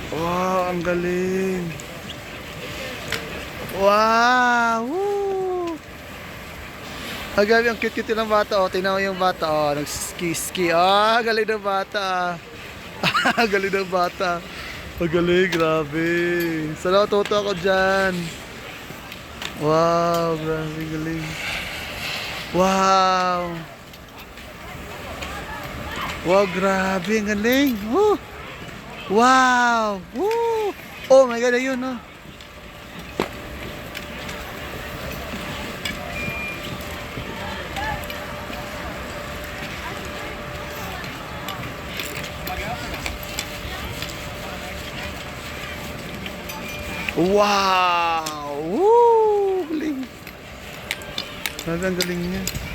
Wow, ang galing. Wow! Woo! Ang galing, ang cute-cute ng bata. Oh, tingnan mo yung bata. Oh, nag-ski-ski. Ah, galing ng bata. Galing ng bata. Ang galing, grabe. Sana matuto ako dyan. Wow, grabe, galing. Wow. Wow, grabe, ang galing. Woo! Wow! Woo! Oh my God, ayun, oh. Wow! Woo! Galing. Ang galing niya.